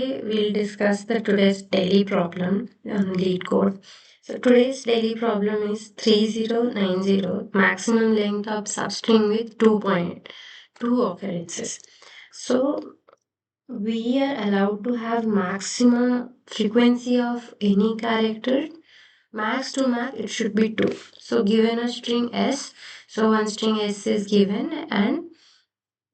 We'll discuss the today's daily problem on LeetCode. So today's daily problem is 3090 maximum length of substring with 2.2 occurrences. So we are allowed to have maximum frequency of any character. Max to max it should be 2. So given a string s, so one string s is given and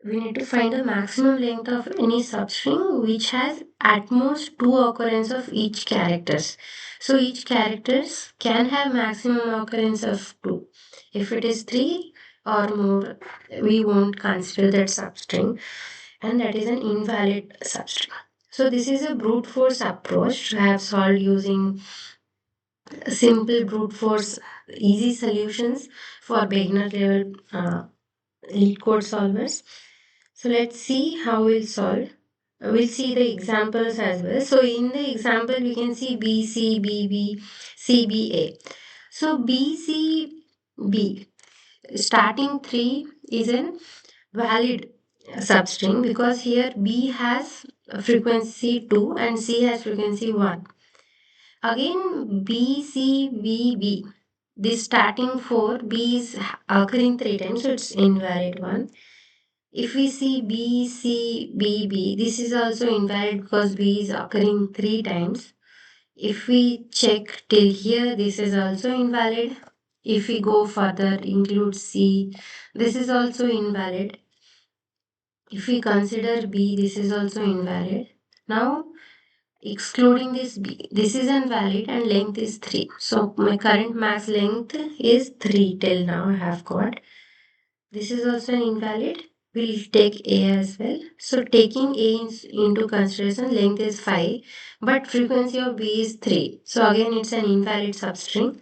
we need to find the maximum length of any substring which has at most two occurrence of each characters. So each characters can have maximum occurrence of 2. If it is 3 or more, we won't consider that substring and that is an invalid substring. So this is a brute force approach I have solved using simple brute force easy solutions for beginner level lead code solvers. So let's see how we'll solve. We'll see the examples as well. So in the example, we can see B, C, B, B, C, B, A. So B, C, B, starting 3 is an valid substring because here B has frequency 2 and C has frequency 1. Again, B, C, B, B. This starting 4, B is occurring 3 times, so it's invalid one. If we see B, C, B, B, this is also invalid because B is occurring 3 times. If we check till here, this is also invalid. If we go further, include C, this is also invalid. If we consider B, this is also invalid. Now, excluding this B, this is invalid and length is 3. So, my current max length is 3 till now I have got. This is also an invalid. We'll take A as well. So taking A into consideration, length is 5, but frequency of B is 3. So again, it's an invalid substring.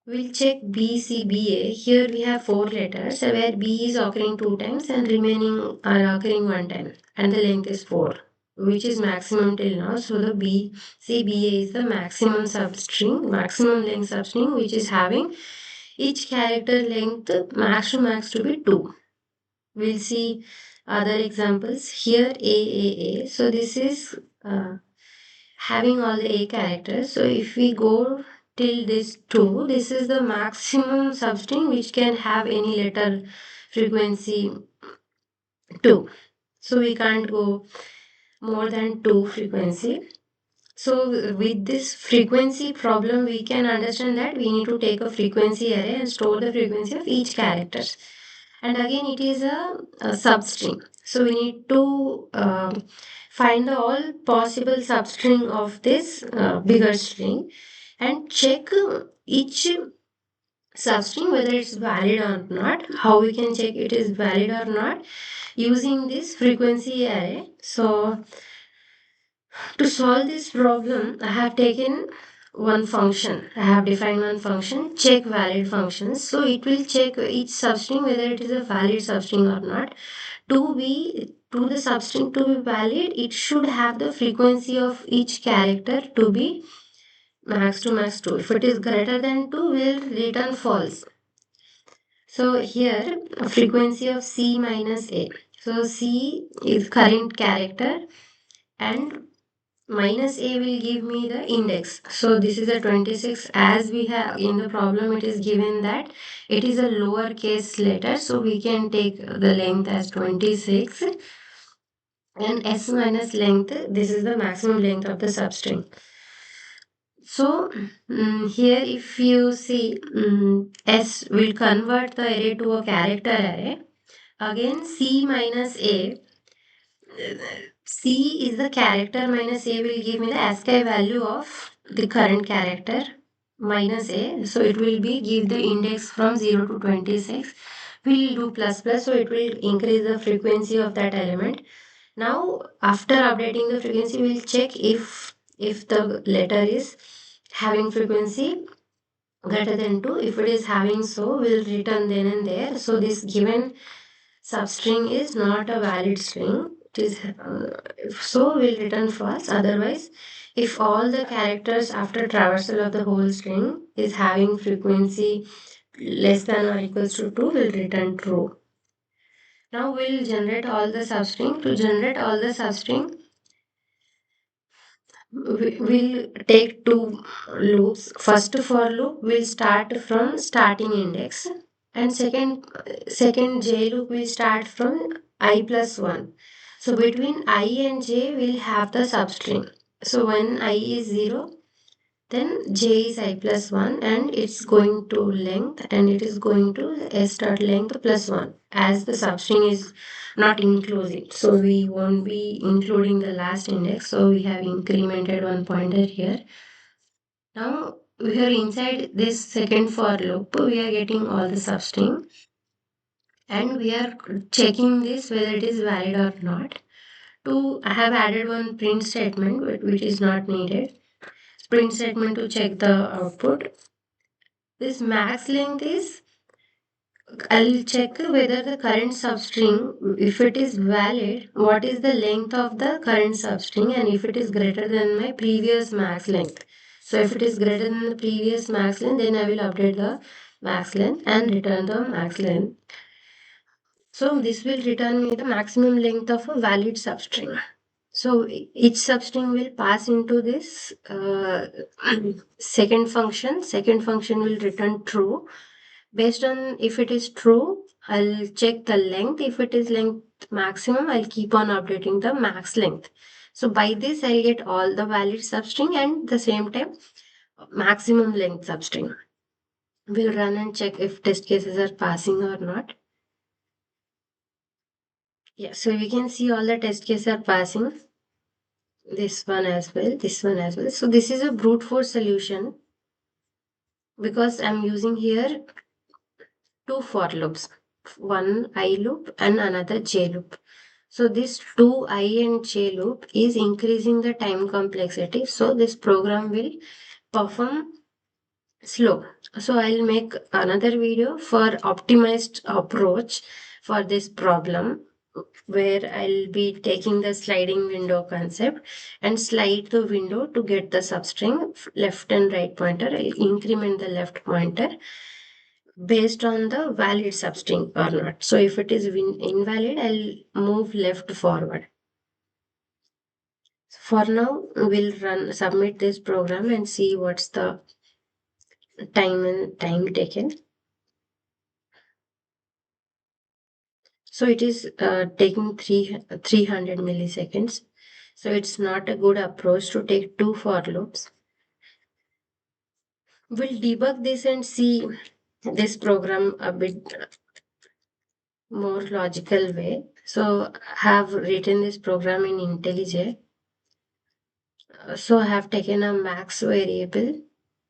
We'll check B, C, B, A. Here we have 4 letters where B is occurring 2 times and remaining are occurring 1 time. And the length is 4, which is maximum till now. So the B, C, B, A is the maximum substring, maximum length substring, which is having each character length max to max to be 2. We'll see other examples. Here A. So this is having all the A characters. So if we go till this 2, this is the maximum substring which can have any letter frequency 2. So we can't go more than 2 frequency. So with this frequency problem, we can understand that we need to take a frequency array and store the frequency of each character. And again, it is a substring. So we need to find the all possible substring of this bigger string and check each substring whether it's valid or not. How we can check it is valid or not using this frequency array. So to solve this problem, I have taken one function. I have defined one function, check valid functions. So it will check each substring whether it is a valid substring or not. To the substring to be valid, it should have the frequency of each character to be max to max 2. If it is greater than 2, we'll return false. So here, a frequency of C minus A. So C is current character and minus A will give me the index. So this is a 26. As we have in the problem, it is given that it is a lowercase letter. So we can take the length as 26 and S minus length. This is the maximum length of the substring. So here if you see S will convert the array to a character array. Again C minus A. C is the character minus A will give me the ASCII value of the current character minus A. So it will be give the index from 0 to 26. We'll do plus plus, so it will increase the frequency of that element. Now after updating the frequency, we'll check if the letter is having frequency greater than 2. If it is having so, we'll return then and there. So this given substring is not a valid string. It is so we'll return false. Otherwise, if all the characters after traversal of the whole string is having frequency less than or equals to 2, we'll return true. Now we'll generate all the substring. To generate all the substring, we'll take two loops. First for loop will start from starting index, and second j loop will start from I plus 1. So between I and j we'll have the substring. So when I is 0, then j is I plus 1, and it's going to length, and it is going to s dot length plus 1, as the substring is not inclusive. So we won't be including the last index. So we have incremented one pointer here. Now we are inside this second for loop. We are getting all the substring, and we are checking this whether it is valid or not. I have added one print statement which is not needed. Print statement to check the output. This max length is, I'll check whether the current substring, if it is valid, what is the length of the current substring, and if it is greater than my previous max length. So if it is greater than the previous max length, then I will update the max length and return the max length. So this will return me the maximum length of a valid substring. So each substring will pass into this second function. Second function will return true. Based on if it is true, I'll check the length. If it is length maximum, I'll keep on updating the max length. So by this, I'll get all the valid substring, and the same time maximum length substring. We'll run and check if test cases are passing or not. Yeah, so we can see all the test cases are passing. This one as well, this one as well. So this is a brute force solution because I'm using here two for loops, one I loop and another j loop. So this 2i and j loop is increasing the time complexity. So this program will perform slow. So I'll make another video for optimized approach for this problem, where I'll be taking the sliding window concept and slide the window to get the substring left and right pointer. I'll increment the left pointer based on the valid substring or not. So if it is invalid, I'll move left forward. For now, we'll submit this program and see what's the time taken. So it is taking 300 milliseconds. So it's not a good approach to take two for loops. We'll debug this and see this program a bit more logical way. So I have written this program in IntelliJ. So I have taken a max variable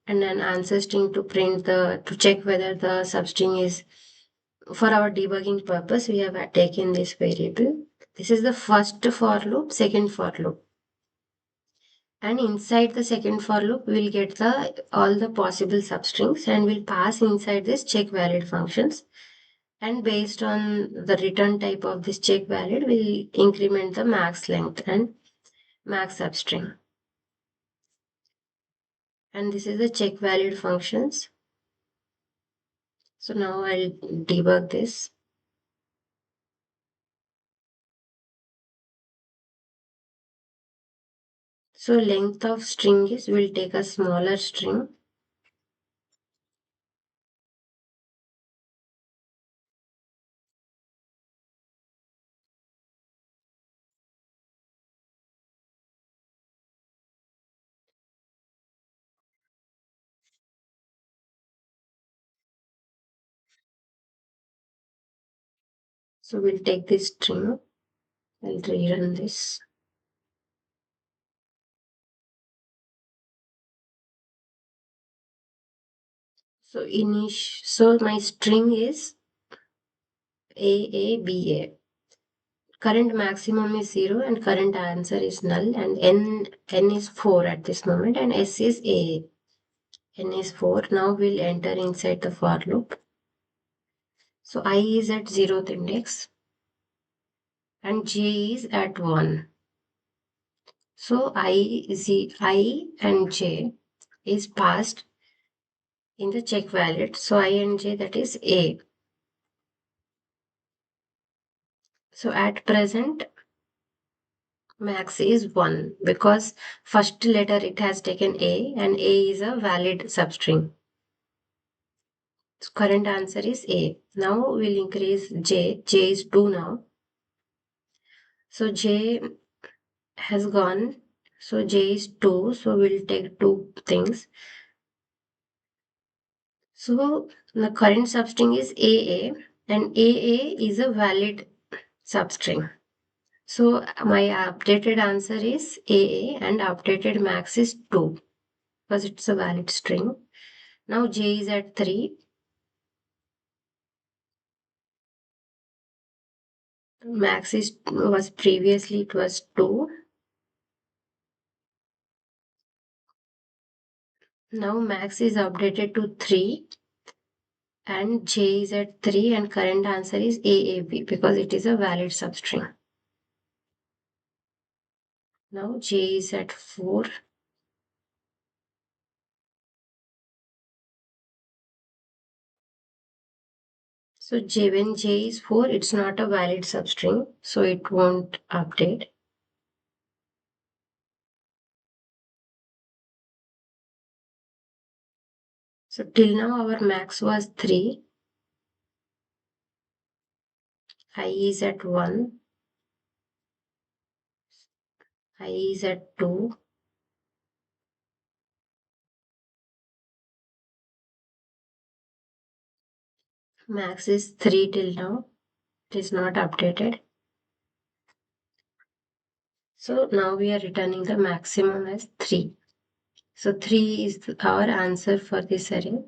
and an answer string to to check whether the substring is, for our debugging purpose, we have taken this variable. This is the first for loop, second for loop. And inside the second for loop, we'll get all the possible substrings, and we'll pass inside this check valid functions. And based on the return type of this check valid, we'll increment the max length and max substring. And this is the check valid functions. So now I'll debug this. So length of string is, we'll take a smaller string. So we'll take this string. I'll rerun this. So my string is AABA. Current maximum is 0 and current answer is null, and n is 4 at this moment, and s is A. N is 4. Now we'll enter inside the for loop. So I is at 0th index and j is at 1. So I and j is passed in the check valid. So I and j, that is A. So at present, Max is 1 because first letter it has taken A and A is a valid substring. So current answer is A. Now we'll increase J. J is 2 now. So J has gone. So J is 2. So we'll take two things. So the current substring is AA and AA is a valid substring. So my updated answer is AA and updated max is 2 because it's a valid string. Now J is at 3. Max is was previously it was 2. Now max is updated to 3 and J is at 3 and current answer is AAB because it is a valid substring. Now J is at 4. So J, when J is 4, it's not a valid substring, so it won't update. So till now our max was 3, I is at 1, I is at 2, max is 3 till now, it is not updated. So now we are returning the maximum as 3. So 3 is our answer for this array.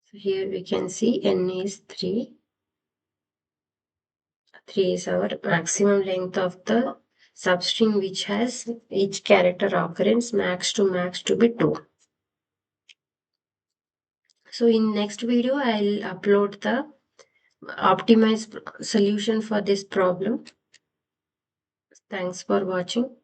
So here we can see n is 3. 3 is our maximum length of the substring which has each character occurrence max to be 2. So in next video I'll upload the optimized solution for this problem. Thanks for watching.